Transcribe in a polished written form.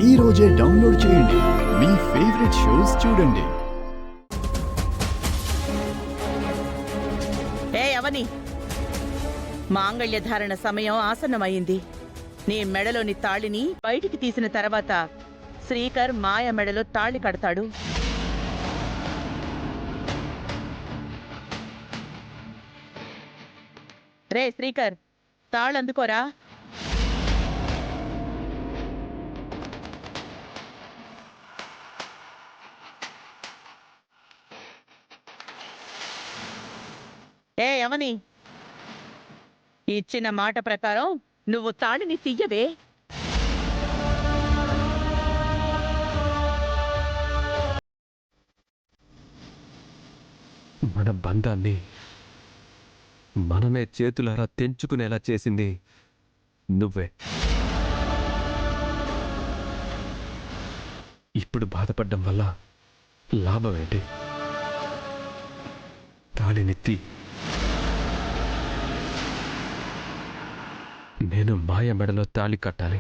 ఈ రోజే డౌన్లోడ్ చేయండి. మీ ఫేవరెట్ షోస్ చూడండి. అవని, మాంగళ్య ధారణ సమయం ఆసన్నమైంది. నీ మెడలోని తాళిని బయటికి తీసిన తర్వాత శ్రీకర్ మాయ మెడలో తాళి కడతాడు. రే శ్రీకర్, తాళందుకోరా. అవని, ఇచ్చిన మాట ప్రకారం నువ్వు తాళిని తీయవే. మన బంధాన్ని మనమే చేతులారా తెంచుకునేలా చేసింది నువ్వే. ఇప్పుడు బాధపడ్డం వల్ల లాభం ఏంటి? తాళినెత్తి నేను మాయ మెడలో తాళి కట్టాలి.